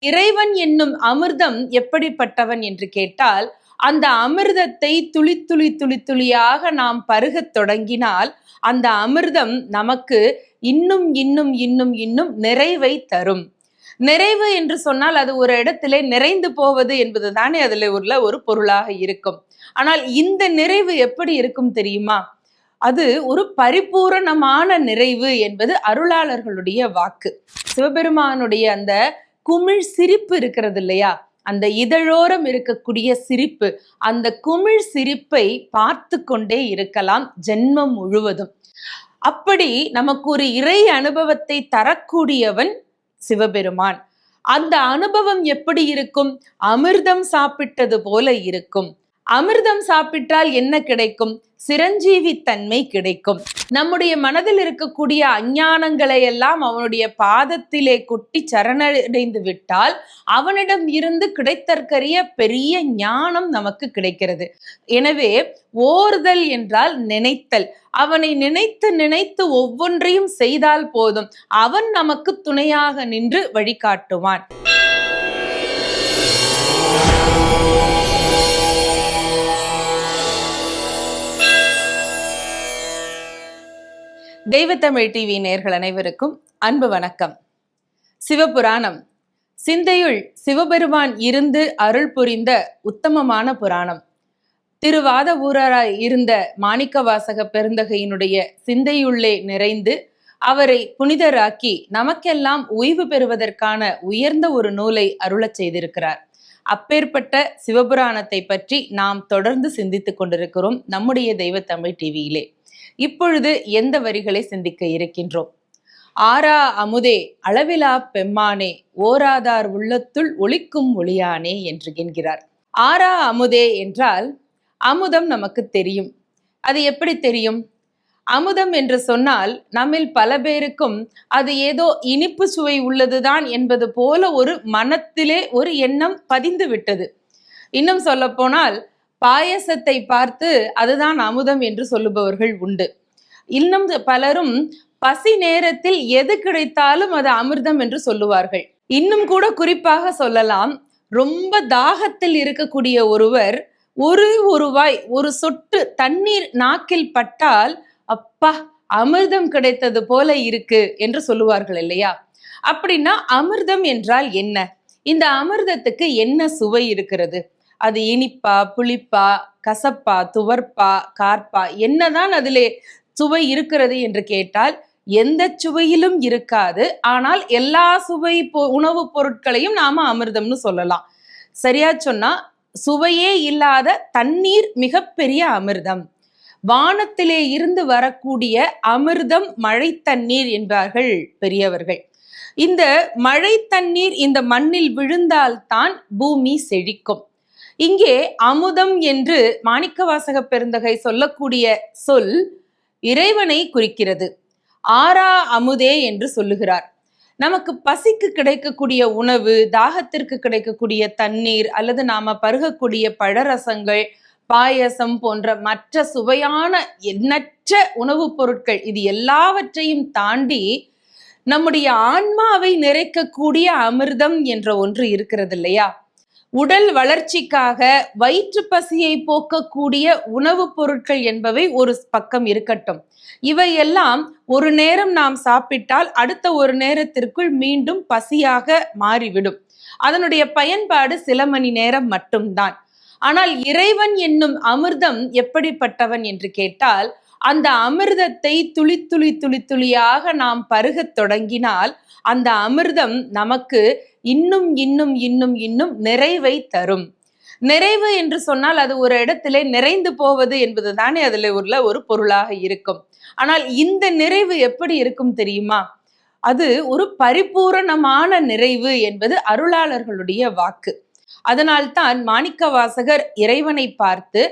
இறைவன் என்னும் அமிர்தம் எப்படிப்பட்டவன் என்று கேட்டால், அந்த அமிர்தத்தை துளி துளி துளி துளியாக நாம் பருகத் தொடங்கினால் அந்த அமிர்தம் நமக்கு இன்னும் இன்னும் இன்னும் இன்னும் நிறைவை தரும். நிறைவு என்று சொன்னால் அது ஒரு இடத்திலே நிறைந்து போவது என்பது தானே அதுல உள்ள ஒரு பொருளாக இருக்கும். ஆனால் இந்த நிறைவு எப்படி இருக்கும் தெரியுமா? அது ஒரு பரிபூரணமான நிறைவு என்பது அருளாளர்களுடைய வாக்கு. சிவபெருமானுடைய அந்த குமிழ் சிரிப்பு இருக்கிறது இல்லையா, அந்த இதழோரம் இருக்கக்கூடிய சிரிப்பு, அந்த குமிழ் சிரிப்பை பார்த்து கொண்டே இருக்கலாம் ஜென்மம் முழுவதும். அப்படி நமக்கு ஒரு இறை அனுபவத்தை தரக்கூடியவன் சிவபெருமான். அந்த அனுபவம் எப்படி இருக்கும்? அமிர்தம் சாப்பிட்டது போல இருக்கும். அமிர்தம் சாப்பிட்டால் என்ன கிடைக்கும்? சிரஞ்சீவி தன்மை கிடைக்கும். நம்முடைய மனதில் இருக்கக்கூடிய அஞ்ஞானங்களை எல்லாம் அவனுடைய பாதத்திலே கொட்டி சரணடைந்து விட்டால் அவனிடம் இருந்து கிடைத்தற்கரிய பெரிய ஞானம் நமக்கு கிடைக்கிறது. எனவே ஓர்தல் என்றால் நினைத்தல். அவனை நினைத்து நினைத்து ஒவ்வொன்றையும் செய்தால் போதும், அவன் நமக்கு துணையாக நின்று வழிகாட்டுவான். தெய்வத்தமிழ் டிவி நேயர்கள் அனைவருக்கும் அன்பு வணக்கம். சிவபுராணம் சிந்தையுள் சிவபெருமான் இருந்து அருள் புரிந்த உத்தமமான புராணம். திருவாத ஊராராய் இருந்த மாணிக்கவாசக பெருந்தகையினுடைய சிந்தையுள்ளே நிறைந்து அவரை புனிதராக்கி நமக்கெல்லாம் ஓய்வு பெறுவதற்கான உயர்ந்த ஒரு நூலை அருளச் செய்திருக்கிறார். அப்பேற்பட்ட சிவபுராணத்தை பற்றி நாம் தொடர்ந்து சிந்தித்துக் கொண்டிருக்கிறோம் நம்முடைய தெய்வத்தமிழ் டிவியிலே. இப்பொழுது எந்த வரிகளை சிந்திக்க இருக்கின்றோம்? ஆரா அமுதே அளவிலா பெம்மானே ஓராதார் உள்ளத்துள் ஒளிக்கும் ஒளியானே என்று என்கிறார். ஆரா அமுதே என்றால் அமுதம் நமக்கு தெரியும். அது எப்படி தெரியும்? அமுதம் என்று சொன்னால் நம்மில் பல பேருக்கும் அது ஏதோ இனிப்பு சுவை உள்ளதுதான் என்பது போல ஒரு மனத்திலே ஒரு எண்ணம் பதிந்து விட்டது. இன்னும் சொல்ல போனால் பாயசத்தை பார்த்து அதுதான் அமுதம் என்று சொல்லுபவர்கள் உண்டு. இன்னும் பலரும் பசி நேரத்தில் எது கிடைத்தாலும் அது அமிர்தம் என்று சொல்லுவார்கள். இன்னும் கூட குறிப்பாக சொல்லலாம், ரொம்ப தாகத்தில் இருக்கக்கூடிய ஒருவர் ஒரு வாய் ஒரு சொட்டு தண்ணீர் நாக்கில் பட்டால் அப்பா அமிர்தம் கிடைத்தது போல இருக்கு என்று சொல்லுவார்கள் இல்லையா? அப்படின்னா அமிர்தம் என்றால் என்ன? இந்த அமிர்தத்துக்கு என்ன சுவை இருக்கிறது? அது இனிப்பா, புளிப்பா, கசப்பா, துவர்ப்பா, கார்ப்பா, என்னதான் அதிலே சுவை இருக்கிறது என்று கேட்டால் எந்த சுவையிலும் இருக்காது. ஆனால் எல்லா சுவை உணவுப் பொருட்களையும் நாம அமிர்தம்னு சொல்லலாம். சரியா சொன்னா சுவையே இல்லாத தண்ணீர் மிகப்பெரிய அமிர்தம். வானத்திலே இருந்து வரக்கூடிய அமிர்தம் மழை தண்ணீர் என்பார்கள் பெரியவர்கள். இந்த மழை தண்ணீர் இந்த மண்ணில் விழுந்தால்தான் பூமி செழிக்கும். இங்கே அமுதம் என்று மாணிக்கவாசக பெருந்தகை சொல்லக்கூடிய சொல் இறைவனை குறிக்கிறது. ஆரா அமுதே என்று சொல்லுகிறார். நமக்கு பசிக்கு கிடைக்கக்கூடிய உணவு, தாகத்திற்கு கிடைக்கக்கூடிய தண்ணீர், அல்லது நாம பருகக்கூடிய பழரசங்கள், பாயசம் போன்ற மற்ற சுவையான எண்ணற்ற உணவுப் பொருட்கள், இது எல்லாவற்றையும் தாண்டி நம்முடைய ஆன்மாவை நிறைக்கக்கூடிய அமிர்தம் என்ற ஒன்று இருக்கிறது இல்லையா? உடல் வளர்ச்சிக்காக வயிற்று பசியை போக்கக்கூடிய உணவுப் பொருட்கள் என்பவை ஒரு பக்கம் இருக்கட்டும். இவையெல்லாம் ஒரு நேரம் நாம் சாப்பிட்டால் அடுத்த ஒரு நேரத்திற்குள் மீண்டும் பசியாக மாறிவிடும். அதனுடைய பயன்பாடு சில மணி நேரம் மட்டும்தான். ஆனால் இறைவன் என்னும் அமிர்தம் எப்படிப்பட்டவன் என்று கேட்டால், அந்த அமிர்தத்தை துளி துளி துளி துளியாக நாம் பருகத் தொடங்கினால் அந்த அமிர்தம் நமக்கு இன்னும் இன்னும் இன்னும் இன்னும் நிறைவை தரும். நிறைவு என்று சொன்னால் அது ஒரு இடத்திலே நிறைந்து போவது என்பது தானே அதுல உள்ள ஒரு பொருளாக இருக்கும். ஆனால் இந்த நிறைவு எப்படி இருக்கும் தெரியுமா? அது ஒரு பரிபூரணமான நிறைவு என்பது அருளாளர்களுடைய வாக்கு. அதனால்தான் மாணிக்கவாசகர் இறைவனை பார்த்து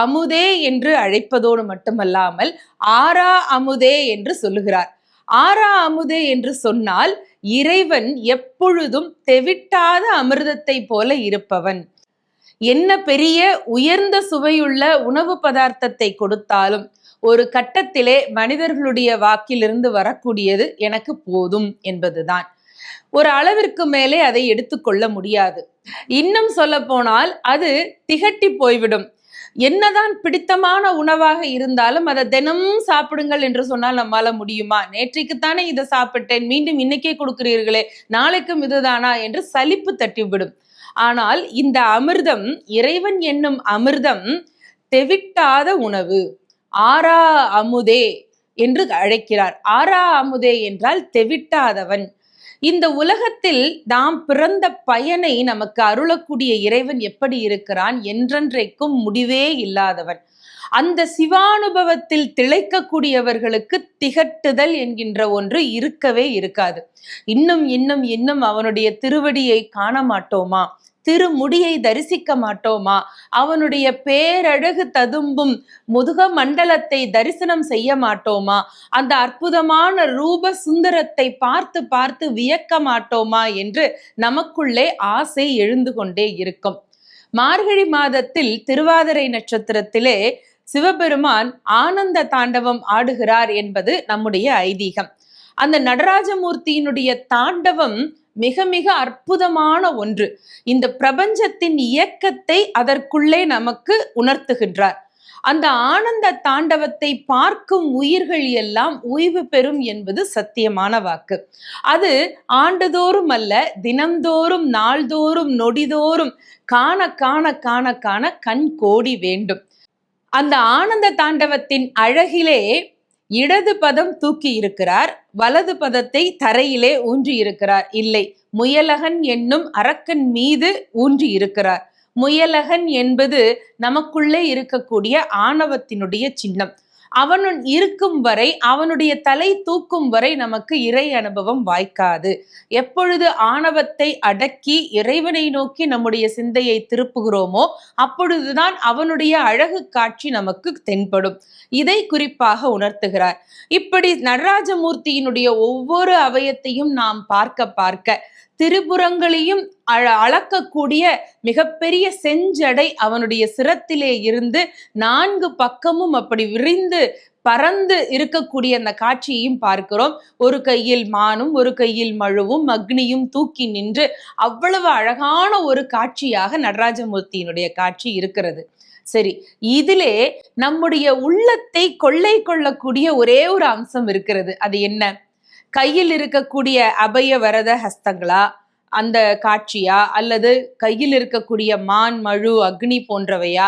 அமுதே என்று அழைப்பதோடு மட்டுமல்லாமல் ஆரா அமுதே என்று சொல்லுகிறார். ஆரா அமுதே என்று சொன்னால் இறைவன் எப்பொழுதும் தெவிட்டாத அமிர்தத்தை போல இருப்பவன். என்ன பெரிய உயர்ந்த சுவையுள்ள உணவு பதார்த்தத்தை கொடுத்தாலும் ஒரு கட்டத்திலே மனிதர்களுடைய வாக்கிலிருந்து வரக்கூடியது எனக்கு போதும் என்பதுதான். ஒரு அளவிற்கு மேலே அதை எடுத்துக்கொள்ள முடியாது. இன்னும் சொல்ல போனால் அது திகட்டி போய்விடும். என்னதான் பிடித்தமான உணவாக இருந்தாலும் அதை தினமும் சாப்பிடுங்கள் என்று சொன்னால் நம்மால முடியுமா? நேற்றைக்குத்தானே இதை சாப்பிட்டேன், மீண்டும் இன்னைக்கே கொடுக்கிறீர்களே, நாளைக்கும் இதுதானா என்று சலிப்பு தட்டிவிடும். ஆனால் இந்த அமிர்தம், இறைவன் என்னும் அமிர்தம் தெவிட்டாத உணவு. ஆரா அமுதே என்று அழைக்கிறார். ஆரா அமுதே என்றால் தெவிட்டாதவன். இந்த உலகத்தில் நாம் பிறந்த பயனை நமக்கு அருளக்கூடிய இறைவன் எப்படி இருக்கிறான்? என்றென்றைக்கும் முடிவே இல்லாதவன். அந்த சிவானுபவத்தில் திளைக்கக்கூடியவர்களுக்கு திகட்டுதல் என்கின்ற ஒன்று இருக்கவே இருக்காது. இன்னும் இன்னும் இன்னும் அவனுடைய திருவடியை காண மாட்டோமா? திருமுடியை தரிசிக்க மாட்டோமா? அவனுடைய பேரழகு ததும்பும் முதுக மண்டலத்தை தரிசனம் செய்ய மாட்டோமா? அந்த அற்புதமான ரூப சுந்தரத்தை பார்த்து பார்த்து வியக்க மாட்டோமா என்று நமக்குள்ளே ஆசை எழுந்து கொண்டே இருக்கும். மார்கழி மாதத்தில் திருவாதிரை நட்சத்திரத்திலே சிவபெருமான் ஆனந்த தாண்டவம் ஆடுகிறார் என்பது நம்முடைய ஐதீகம். அந்த நடராஜமூர்த்தியினுடைய தாண்டவம் மிக மிக அற்புதமான ஒன்று. இந்த பிரபஞ்சத்தின் இயக்கத்தை அதற்குள்ளே நமக்கு உணர்த்துகின்றார். அந்த ஆனந்த தாண்டவத்தை பார்க்கும் உயிர்கள் எல்லாம் ஓய்வு பெறும் என்பது சத்தியமான வாக்கு. அது ஆண்டுதோறும் அல்ல, தினம்தோறும், நாள்தோறும், நொடிதோறும் காண காண காண காண கண் கோடி வேண்டும். அந்த ஆனந்த தாண்டவத்தின் அழகிலே இடது பதம் தூக்கி இருக்கிறார், வலது பதத்தை தரையிலே ஊன்றி இருக்கிறார். இல்லை, முயலகன் என்னும் அரக்கன் மீது ஊன்றி இருக்கிறார். முயலகன் என்பது நமக்குள்ளே இருக்கக்கூடிய ஆணவத்தினுடைய சின்னம். அவனும் இருக்கும் வரை, அவனுடைய தலை தூக்கும் வரை நமக்கு இறை அனுபவம் வாய்க்காது. எப்பொழுது ஆணவத்தை அடக்கி இறைவனை நோக்கி நம்முடைய சிந்தையை திருப்புகிறோமோ அப்பொழுதுதான் அவனுடைய அழகு காட்சி நமக்கு தென்படும். இதை குறிப்பாக உணர்த்துகிறார். இப்படி நடராஜமூர்த்தியினுடைய ஒவ்வொரு அவயத்தையும் நாம் பார்க்க பார்க்க திரிபுரங்களையும் அளக்கக்கூடிய மிகப்பெரிய செஞ்சடை அவனுடைய சிரத்திலே இருந்து 4 பக்கமும் அப்படி விரிந்து பறந்து இருக்கக்கூடிய அந்த காட்சியையும் பார்க்கிறோம். ஒரு கையில் மானும் ஒரு கையில் மழுவும் அக்னியும் தூக்கி நின்று அவ்வளவு அழகான ஒரு காட்சியாக நடராஜமூர்த்தியினுடைய காட்சி இருக்கிறது. சரி, இதிலே நம்முடைய உள்ளத்தை கொள்ளை கொள்ளக்கூடிய ஒரே ஒரு அம்சம் இருக்கிறது. அது என்ன? கையில் இருக்கக்கூடிய அபய வரத ஹஸ்தங்களா அந்த காட்சியா, அல்லது கையில் இருக்கக்கூடிய மான் மழு அக்னி போன்றவையா,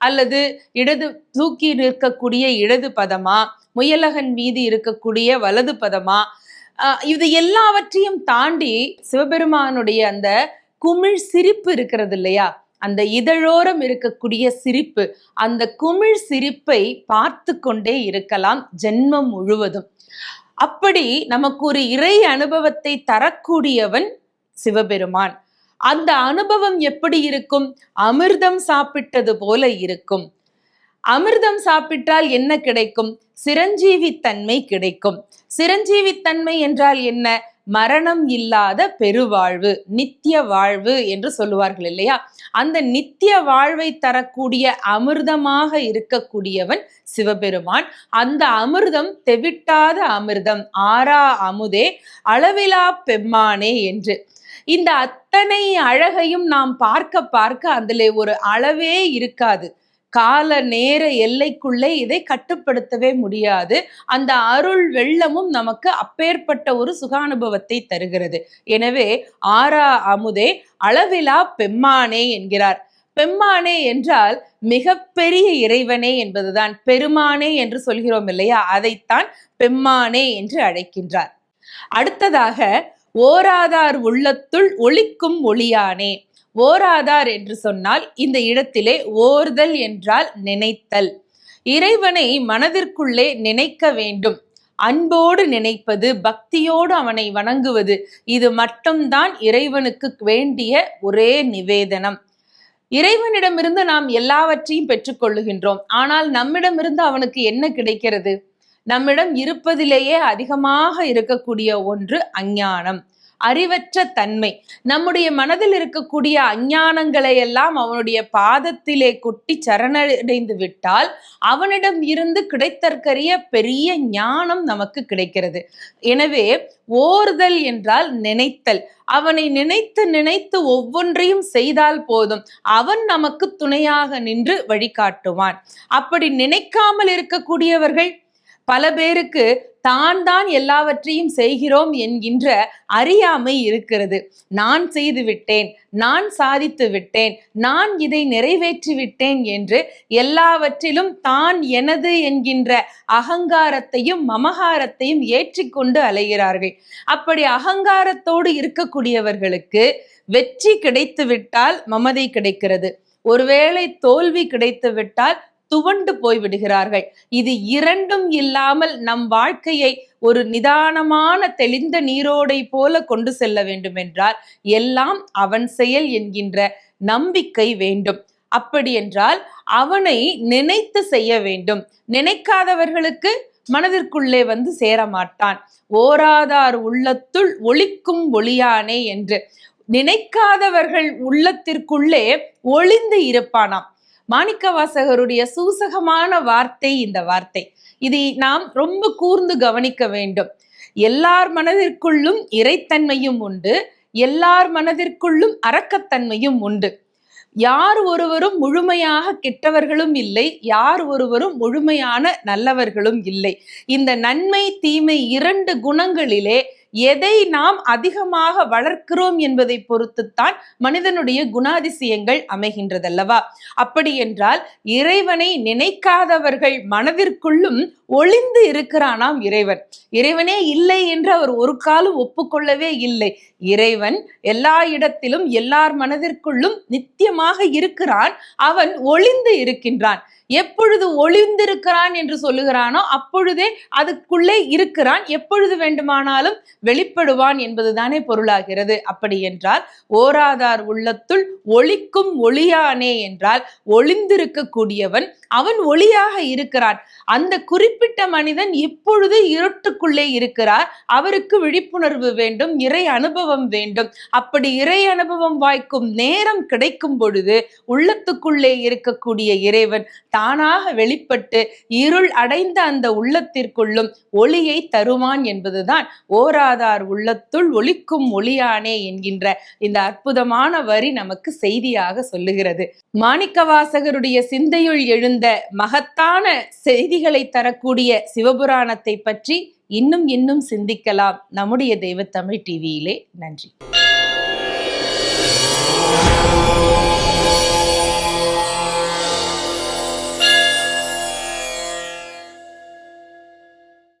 அல்லது இடது தூக்கி நிற்கக்கூடிய இடது பதமா, முயலகன் மீது இருக்கக்கூடிய வலது பதமா? இது எல்லாவற்றையும் தாண்டி சிவபெருமானுடைய அந்த குமிழ் சிரிப்பு இருக்கிறது இல்லையா, அந்த இதழோரம் இருக்கக்கூடிய சிரிப்பு, அந்த குமிழ் சிரிப்பை பார்த்து கொண்டே இருக்கலாம் ஜென்மம் முழுவதும். அப்படி நமக்கு ஒரு இறை அனுபவத்தை தரக்கூடியவன் சிவபெருமான். அந்த அனுபவம் எப்படி இருக்கும்? அமிர்தம் சாப்பிட்டது போல இருக்கும். அமிர்தம் சாப்பிட்டால் என்ன கிடைக்கும்? சிரஞ்சீவி தன்மை கிடைக்கும். சிரஞ்சீவி தன்மை என்றால் என்ன? மரணம் இல்லாத பெருவாழ்வு, நித்திய வாழ்வு என்று சொல்லுவார்கள் இல்லையா? அந்த நித்திய வாழ்வை தரக்கூடிய அமிர்தமாக இருக்கக்கூடியவன் சிவபெருமான். அந்த அமிர்தம் தெவிட்டாத அமிர்தம், ஆரா அமுதே அளவிலா பெம்மானே என்று. இந்த அத்தனை அழகையும் நாம் பார்க்க பார்க்க அதிலே ஒரு அளவே இருக்காது. கால நேர எல்லைக்குள்ளே இதை கட்டுப்படுத்தவே முடியாது. அந்த அருள் வெள்ளமும் நமக்கு அப்பேற்பட்ட ஒரு சுகானுபவத்தை தருகிறது. எனவே ஆரா அமுதே அளவிலா பெம்மானே என்கிறார். பெம்மானே என்றால் மிகப்பெரிய இறைவனே என்பதுதான். பெருமானே என்று சொல்கிறோம் இல்லையா, அதைத்தான் பெம்மானே என்று அழைக்கின்றார். அடுத்ததாக ஓராதார் உள்ளத்துள் ஒளிக்கும் ஒளியானே. ஓராதார் என்று சொன்னால் இந்த இடத்திலே ஓர்தல் என்றால் நினைத்தல். இறைவனை மனதிற்குள்ளே நினைக்க வேண்டும். அன்போடு நினைப்பது, பக்தியோடு அவனை வணங்குவது, இது மட்டும்தான் இறைவனுக்கு வேண்டிய ஒரே நிவேதனம். இறைவனிடமிருந்து நாம் எல்லாவற்றையும் பெற்றுக்கொள்ளுகின்றோம். ஆனால் நம்மிடமிருந்து அவனுக்கு என்ன கிடைக்கிறது? நம்மிடம் இருப்பதிலேயே அதிகமாக இருக்கக்கூடிய ஒன்று அஞ்ஞானம். அறிவற்ற தன்மை. நம்முடைய மனதில் இருக்கக்கூடிய அஞ்ஞானங்களை எல்லாம் அவனுடைய பாதத்திலே கொட்டி சரணடைந்து விட்டால் அவனிடம் இருந்து கிடைத்தற்கரிய பெரிய ஞானம் நமக்கு கிடைக்கிறது. எனவே ஓர்தல் என்றால் நினைத்தல். அவனை நினைத்து நினைத்து ஒவ்வொன்றையும் செய்தால் போதும், அவன் நமக்கு துணையாக நின்று வழிகாட்டுவான். அப்படி நினைக்காமல் இருக்கக்கூடியவர்கள் பல பேருக்கு தான் தான் எல்லாவற்றையும் செய்கிறோம் என்கின்ற அறியாமை இருக்கிறது. நான் செய்து விட்டேன், நான் சாதித்து விட்டேன், நான் இதை நிறைவேற்றி விட்டேன் என்று எல்லாவற்றிலும் தான் எனது என்கின்ற அகங்காரத்தையும் மமகாரத்தையும் ஏற்றிக்கொண்டு அலைகிறார்கள். அப்படி அகங்காரத்தோடு இருக்கக்கூடியவர்களுக்கு வெற்றி கிடைத்து விட்டால் மமதை கிடைக்கிறது, ஒருவேளை தோல்வி கிடைத்து விட்டால் துவண்டு போய் விடுகிறார்கள். இது இரண்டும் இல்லாமல் நம் வாழ்க்கையை ஒரு நிதானமான தெளிந்த நீரோடை போல கொண்டு செல்ல வேண்டும் என்றால் எல்லாம் அவன் செயல் என்கின்ற நம்பிக்கை வேண்டும். அப்படி என்றால் அவனை நினைத்து செய்ய வேண்டும். நினைக்காதவர்களுக்கு மனதிற்குள்ளே வந்து சேரமாட்டான். ஓராதார் உள்ளத்துள் ஒளிக்கும் ஒளியானே என்று நினைக்காதவர்கள் உள்ளத்திற்குள்ளே ஒளிந்து இருப்பானாம். மாணிக்கவாசகருடைய சூசகமான வார்த்தை இந்த வார்த்தை. இதை நாம் ரொம்ப கூர்ந்து கவனிக்க வேண்டும். எல்லார் மனதிற்குள்ளும் இறைத்தன்மையும் உண்டு, எல்லார் மனதிற்குள்ளும் அரக்கத்தன்மையும் உண்டு. யார் ஒருவரும் முழுமையாக கெட்டவர்களும் இல்லை, யார் ஒருவரும் முழுமையான நல்லவர்களும் இல்லை. இந்த நன்மை தீமை இரண்டு குணங்களிலே எதை நாம் அதிகமாக வளர்க்கிறோம் என்பதை பொறுத்துத்தான் மனிதனுடைய குணாதிசயங்கள் அமைகின்றதல்லவா? அப்படி என்றால் இறைவனை நினைக்காதவர்கள் மனதிற்குள்ளும் ஒளிந்து இருக்கிறானாம் இறைவன். இறைவனே இல்லை என்று அவர் ஒரு காலம் ஒப்புக்கொள்ளவே இல்லை. இறைவன் எல்லா இடத்திலும் எல்லார் மனதிற்குள்ளும் நித்தியமாக இருக்கிறான். அவன் ஒளிந்து இருக்கின்றான். எப்பொழுது ஒளிந்திருக்கிறான் என்று சொல்லுகிறானோ அப்பொழுதே அதுக்குள்ளே இருக்கிறான். எப்பொழுது வேண்டுமானாலும் வெளிப்படுவான் என்பதுதானே பொருளாகிறது. அப்படி என்றால் ஓராதார் உள்ளத்துள் ஒளிக்கும் ஒளியானே என்றால் ஒளிந்திருக்கக்கூடியவன் அவன் ஒளியாக இருக்கிறான். அந்த குறிப்பிட்ட மனிதன் இப்பொழுது இருட்டுக்குள்ளே இருக்கிறார். அவருக்கு விழிப்புணர்வு வேண்டும், இறை அனுபவம் வேண்டும். அப்படி இறை அனுபவம் வாய்க்கும் நேரம் கிடைக்கும் பொழுது உள்ளத்துக்குள்ளே இருக்கக்கூடிய இறைவன் தானாக வெளிப்பட்டு இருள் அடைந்த அந்த உள்ளத்திற்குள்ளும் ஒளியை தருவான் என்பதுதான் ஓராதார் உள்ளத்துள் ஒளிக்கும் ஒளியானே என்கின்ற இந்த அற்புதமான வரி நமக்கு செய்தியாக சொல்லுகிறது. மாணிக்கவாசகருடைய சிந்தையுள் எழுந்த மகத்தான செய்திகளை தரக்கூடிய சிவபுராணத்தை பற்றி இன்னும் சிந்திக்கலாம் நம்முடைய தெய்வத்தமிழ் டிவியிலே. நன்றி.